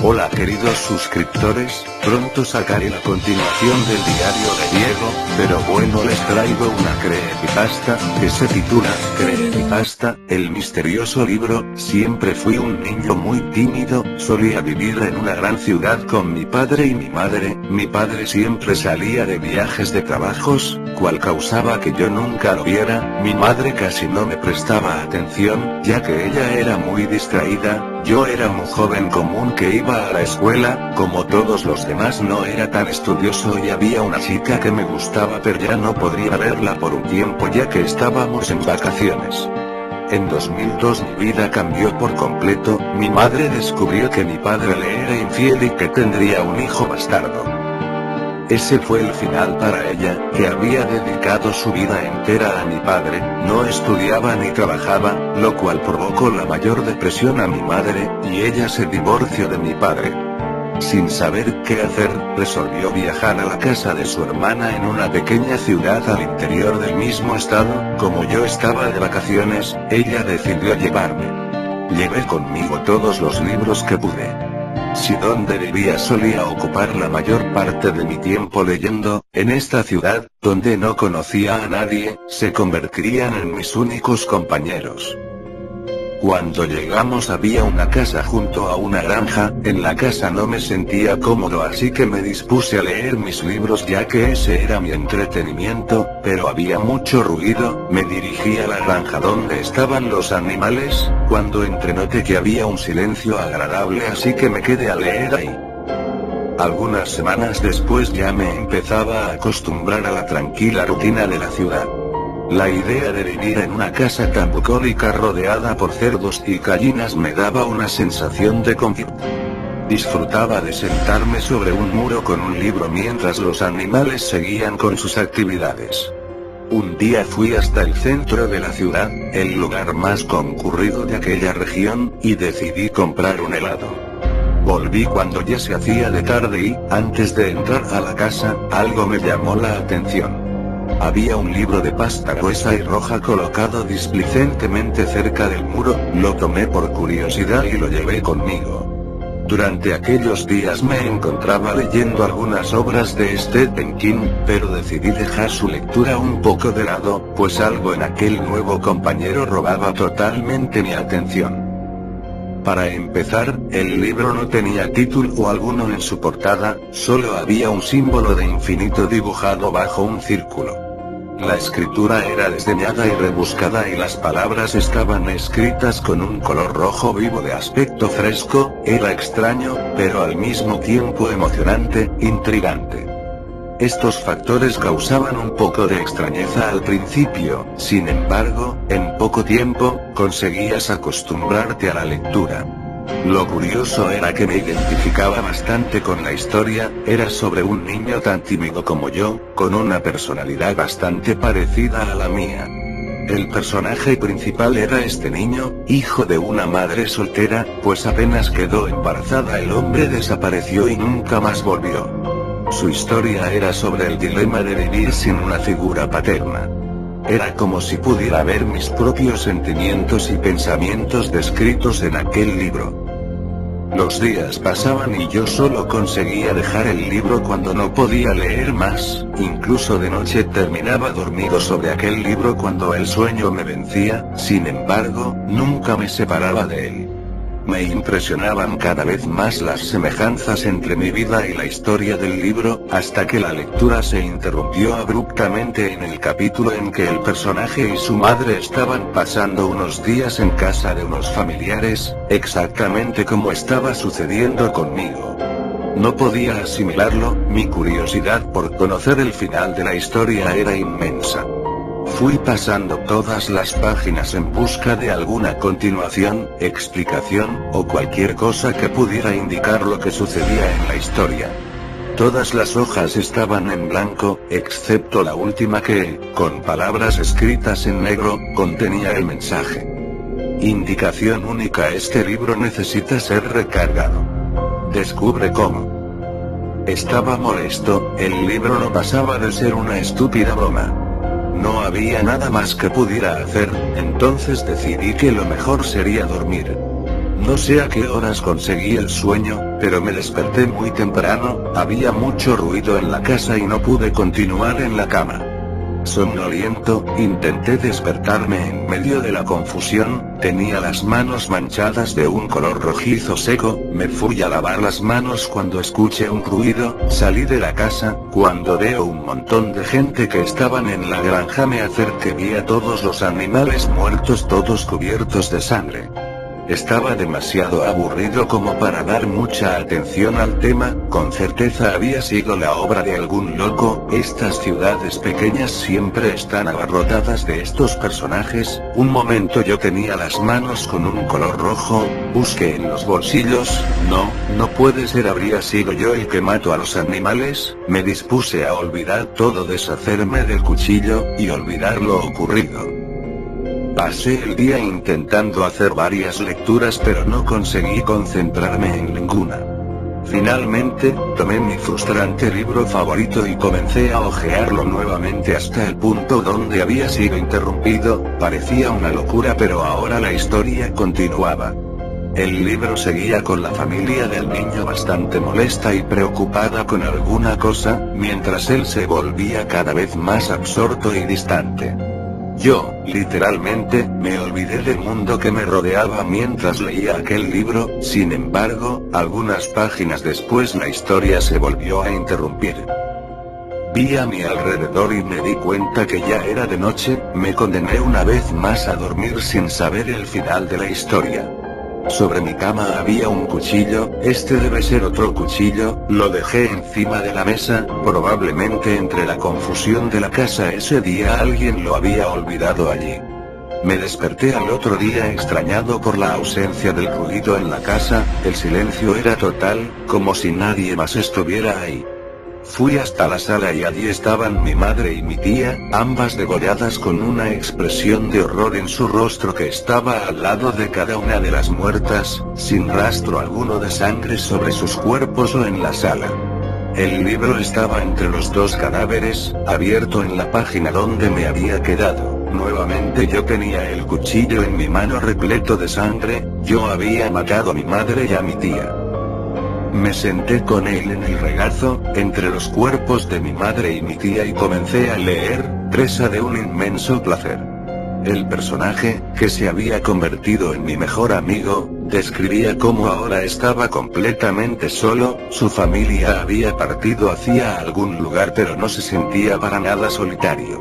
Hola queridos suscriptores, pronto sacaré la continuación del diario de Diego, pero bueno les traigo una creepypasta, que se titula, Creepypasta, el misterioso libro. Siempre fui un niño muy tímido, solía vivir en una gran ciudad con mi padre y mi madre. Mi padre siempre salía de viajes de trabajos, cual causaba que yo nunca lo viera. Mi madre casi no me prestaba atención, ya que ella era muy distraída. Yo era un joven común que iba a la escuela, como todos los demás no era tan estudioso y había una chica que me gustaba pero ya no podría verla por un tiempo ya que estábamos en vacaciones. En 2002 mi vida cambió por completo. Mi madre descubrió que mi padre le era infiel y que tendría un hijo bastardo. Ese fue el final para ella, que había dedicado su vida entera a mi padre. No estudiaba ni trabajaba, lo cual provocó la mayor depresión a mi madre, y ella se divorció de mi padre. Sin saber qué hacer, resolvió viajar a la casa de su hermana en una pequeña ciudad al interior del mismo estado. Como yo estaba de vacaciones, ella decidió llevarme. Llevé conmigo todos los libros que pude. Si donde vivía solía ocupar la mayor parte de mi tiempo leyendo, en esta ciudad, donde no conocía a nadie, se convertirían en mis únicos compañeros. Cuando llegamos había una casa junto a una granja. En la casa no me sentía cómodo, así que me dispuse a leer mis libros ya que ese era mi entretenimiento, pero había mucho ruido. Me dirigí a la granja donde estaban los animales. Cuando entré noté que había un silencio agradable, así que me quedé a leer ahí. Algunas semanas después ya me empezaba a acostumbrar a la tranquila rutina de la ciudad. La idea de vivir en una casa tan bucólica rodeada por cerdos y gallinas me daba una sensación de confort. Disfrutaba de sentarme sobre un muro con un libro mientras los animales seguían con sus actividades. Un día fui hasta el centro de la ciudad, el lugar más concurrido de aquella región, y decidí comprar un helado. Volví cuando ya se hacía de tarde y, antes de entrar a la casa, algo me llamó la atención. Había un libro de pasta gruesa y roja colocado displicentemente cerca del muro. Lo tomé por curiosidad y lo llevé conmigo. Durante aquellos días me encontraba leyendo algunas obras de Stephen King, pero decidí dejar su lectura un poco de lado, pues algo en aquel nuevo compañero robaba totalmente mi atención. Para empezar, el libro no tenía título alguno en su portada, solo había un símbolo de infinito dibujado bajo un círculo. La escritura era desdeñada y rebuscada y las palabras estaban escritas con un color rojo vivo de aspecto fresco. Era extraño, pero al mismo tiempo emocionante, intrigante. Estos factores causaban un poco de extrañeza al principio, sin embargo, en poco tiempo, conseguías acostumbrarte a la lectura. Lo curioso era que me identificaba bastante con la historia. Era sobre un niño tan tímido como yo, con una personalidad bastante parecida a la mía. El personaje principal era este niño, hijo de una madre soltera, pues apenas quedó embarazada el hombre desapareció y nunca más volvió. Su historia era sobre el dilema de vivir sin una figura paterna. Era como si pudiera ver mis propios sentimientos y pensamientos descritos en aquel libro. Los días pasaban y yo solo conseguía dejar el libro cuando no podía leer más. Incluso de noche terminaba dormido sobre aquel libro cuando el sueño me vencía. Sin embargo, nunca me separaba de él. Me impresionaban cada vez más las semejanzas entre mi vida y la historia del libro, hasta que la lectura se interrumpió abruptamente en el capítulo en que el personaje y su madre estaban pasando unos días en casa de unos familiares, exactamente como estaba sucediendo conmigo. No podía asimilarlo. Mi curiosidad por conocer el final de la historia era inmensa. Fui pasando todas las páginas en busca de alguna continuación, explicación, o cualquier cosa que pudiera indicar lo que sucedía en la historia. Todas las hojas estaban en blanco, excepto la última que, con palabras escritas en negro, contenía el mensaje. Indicación única: este libro necesita ser recargado. Descubre cómo. Estaba molesto. El libro no pasaba de ser una estúpida broma. No había nada más que pudiera hacer, entonces decidí que lo mejor sería dormir. No sé a qué horas conseguí el sueño, pero me desperté muy temprano, había mucho ruido en la casa y no pude continuar en la cama. Somnoliento, intenté despertarme en medio de la confusión, tenía las manos manchadas de un color rojizo seco, me fui a lavar las manos cuando escuché un ruido, salí de la casa, cuando veo un montón de gente que estaban en la granja me acerqué, vi a todos los animales muertos, todos cubiertos de sangre. Estaba demasiado aburrido como para dar mucha atención al tema, con certeza había sido la obra de algún loco, estas ciudades pequeñas siempre están abarrotadas de estos personajes. Un momento yo tenía las manos con un color rojo, busqué en los bolsillos, no puede ser, habría sido yo el que mató a los animales, me dispuse a olvidar todo, deshacerme del cuchillo, y olvidar lo ocurrido. Pasé el día intentando hacer varias lecturas pero no conseguí concentrarme en ninguna. Finalmente, tomé mi frustrante libro favorito y comencé a hojearlo nuevamente hasta el punto donde había sido interrumpido, parecía una locura pero ahora la historia continuaba. El libro seguía con la familia del niño bastante molesta y preocupada con alguna cosa, mientras él se volvía cada vez más absorto y distante. Yo, literalmente, me olvidé del mundo que me rodeaba mientras leía aquel libro, sin embargo, algunas páginas después la historia se volvió a interrumpir. Vi a mi alrededor y me di cuenta que ya era de noche, me condené una vez más a dormir sin saber el final de la historia. Sobre mi cama había un cuchillo, este debe ser otro cuchillo, lo dejé encima de la mesa, probablemente entre la confusión de la casa ese día alguien lo había olvidado allí. Me desperté al otro día extrañado por la ausencia del ruido en la casa, el silencio era total, como si nadie más estuviera ahí. Fui hasta la sala y allí estaban mi madre y mi tía, ambas degolladas con una expresión de horror en su rostro que estaba al lado de cada una de las muertas, sin rastro alguno de sangre sobre sus cuerpos o en la sala. El libro estaba entre los dos cadáveres, abierto en la página donde me había quedado. Nuevamente yo tenía el cuchillo en mi mano repleto de sangre, yo había matado a mi madre y a mi tía. Me senté con él en el regazo, entre los cuerpos de mi madre y mi tía y comencé a leer, presa de un inmenso placer. El personaje, que se había convertido en mi mejor amigo, describía cómo ahora estaba completamente solo, su familia había partido hacia algún lugar pero no se sentía para nada solitario.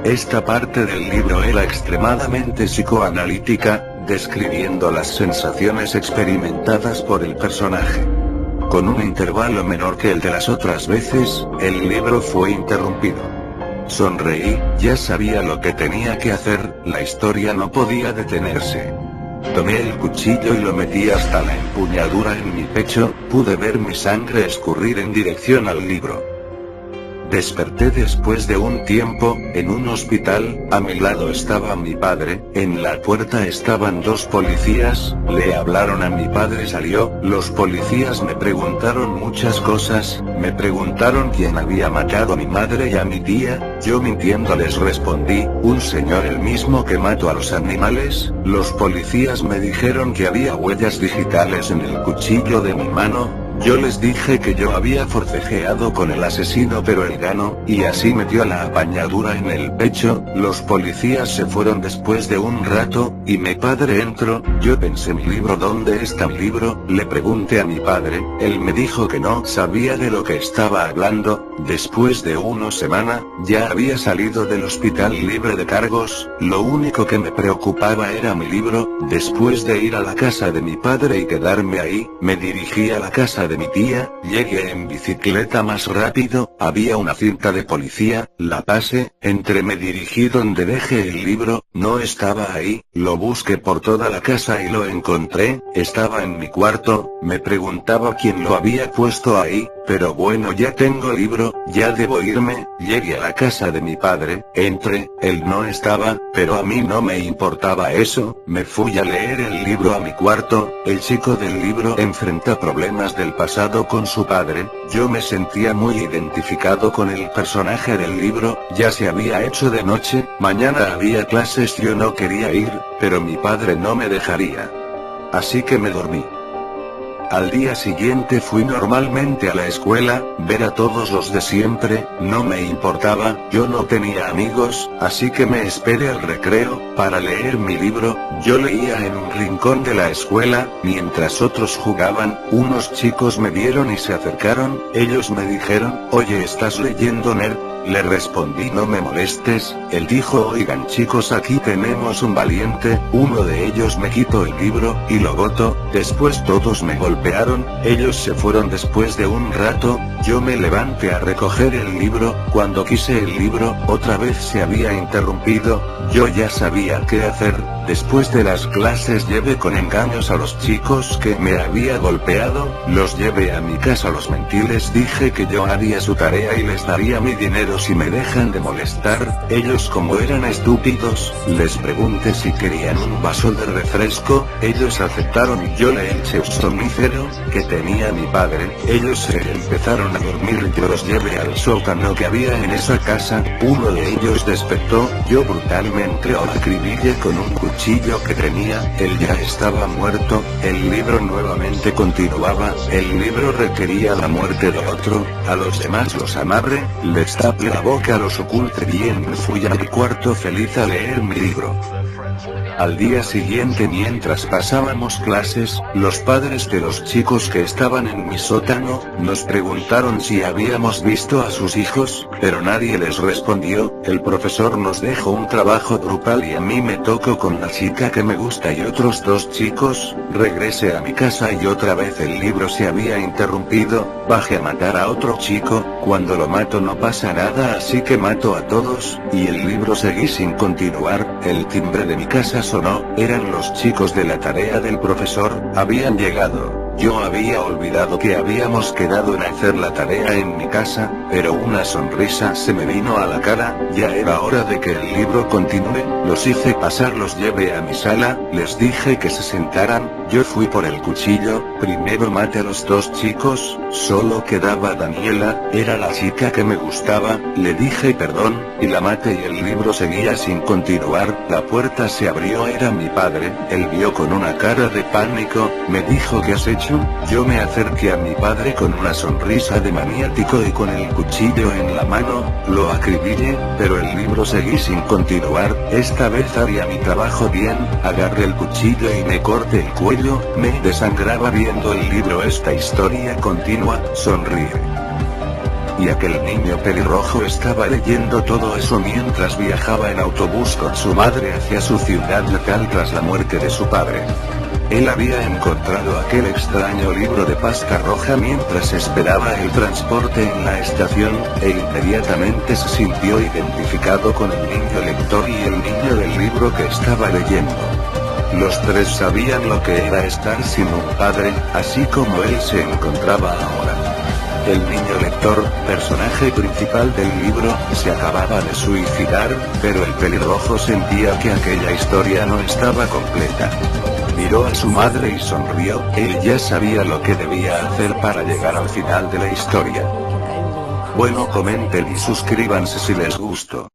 Esta parte del libro era extremadamente psicoanalítica, describiendo las sensaciones experimentadas por el personaje. Con un intervalo menor que el de las otras veces, el libro fue interrumpido. Sonreí, ya sabía lo que tenía que hacer, la historia no podía detenerse. Tomé el cuchillo y lo metí hasta la empuñadura en mi pecho, pude ver mi sangre escurrir en dirección al libro. Desperté después de un tiempo, en un hospital, a mi lado estaba mi padre, en la puerta estaban dos policías, le hablaron a mi padre, salió, los policías me preguntaron muchas cosas, me preguntaron quién había matado a mi madre y a mi tía, yo mintiendo les respondí, un señor el mismo que mató a los animales, los policías me dijeron que había huellas digitales en el cuchillo de mi mano, yo les dije que yo había forcejeado con el asesino pero él ganó, y así metió la apañadura en el pecho, los policías se fueron después de un rato, y mi padre entró, yo pensé mi libro, ¿dónde está mi libro? Le pregunté a mi padre, él me dijo que no sabía de lo que estaba hablando, después de una semana, ya había salido del hospital libre de cargos, lo único que me preocupaba era mi libro, después de ir a la casa de mi padre y quedarme ahí, me dirigí a la casa de mi tía, llegué en bicicleta más rápido, había una cinta de policía, la pasé, me dirigí donde dejé el libro, no estaba ahí, lo busqué por toda la casa y lo encontré, estaba en mi cuarto, me preguntaba quién lo había puesto ahí, pero bueno, ya tengo el libro, ya debo irme, llegué a la casa de mi padre, entré, él no estaba, pero a mí no me importaba eso, me fui a leer el libro a mi cuarto, el chico del libro enfrenta problemas del pasado con su padre, yo me sentía muy identificado con el personaje del libro, ya se había hecho de noche, mañana había clases, yo no quería ir, pero mi padre no me dejaría. así que me dormí. Al día siguiente fui normalmente a la escuela, ver a todos los de siempre, no me importaba, yo no tenía amigos, así que me esperé al recreo, para leer mi libro. Yo leía en un rincón de la escuela, mientras otros jugaban. Unos chicos me vieron y se acercaron, ellos me dijeron, oye, ¿estás leyendo, nerd? Le respondí, no me molestes. Él dijo, oigan chicos, aquí tenemos un valiente. Uno de ellos me quitó el libro, y lo botó. Después todos me golpearon, ellos se fueron después de un rato. Yo me levanté a recoger el libro. Cuando quise el libro, otra vez se había interrumpido. Yo ya sabía qué hacer. Después de las clases llevé con engaños a los chicos que me había golpeado, los llevé a mi casa, los mentí, les dije que yo haría su tarea y les daría mi dinero si me dejan de molestar. Ellos, como eran estúpidos, les pregunté si querían un vaso de refresco, ellos aceptaron y yo le eché un somnífero que tenía mi padre. Ellos se empezaron a dormir y yo los llevé al sótano que había en esa casa. Uno de ellos despertó, yo brutalmente lo acribillé con un cuchillo que tenía. Él ya estaba muerto. El libro nuevamente continuaba. El libro requería la muerte de otro. A los demás los amarré, les tapé la boca, los oculté bien. Me fui a mi cuarto feliz a leer mi libro. Al día siguiente, mientras pasábamos clases, los padres de los chicos que estaban en mi sótano, nos preguntaron si habíamos visto a sus hijos, pero nadie les respondió. El profesor nos dejó un trabajo grupal y a mí me tocó con la chica que me gusta y otros dos chicos. Regresé a mi casa y otra vez el libro se había interrumpido. Bajé a matar a otro chico. Cuando lo mato no pasa nada, así que mato a todos, y el libro seguí sin continuar. El timbre de mi casa sonó, eran los chicos de la tarea del profesor, habían llegado. Yo había olvidado que habíamos quedado en hacer la tarea en mi casa, pero una sonrisa se me vino a la cara. Ya era hora de que el libro continúe. Los hice pasar, los llevé a mi sala, les dije que se sentaran. Yo fui por el cuchillo, primero maté a los dos chicos, solo quedaba Daniela, era la chica que me gustaba, le dije perdón, y la maté y el libro seguía sin continuar. La puerta se abrió, era mi padre, él vio con una cara de pánico, me dijo, ¿qué has hecho? Yo me acerqué a mi padre con una sonrisa de maniático y con el cuchillo en la mano, lo acribillé, pero el libro seguí sin continuar. Esta vez haría mi trabajo bien, agarré el cuchillo y me corté el cuello, me desangraba viendo el libro. Esta historia continúa, sonríe. Y aquel niño pelirrojo estaba leyendo todo eso mientras viajaba en autobús con su madre hacia su ciudad natal tras la muerte de su padre. Él había encontrado aquel extraño libro de pasta roja mientras esperaba el transporte en la estación, e inmediatamente se sintió identificado con el niño lector y el niño del libro que estaba leyendo. Los tres sabían lo que era estar sin un padre, así como él se encontraba ahora. El niño lector, personaje principal del libro, se acababa de suicidar, pero el pelirrojo sentía que aquella historia no estaba completa. Miró a su madre y sonrió, él ya sabía lo que debía hacer para llegar al final de la historia. Bueno, comenten y suscríbanse si les gustó.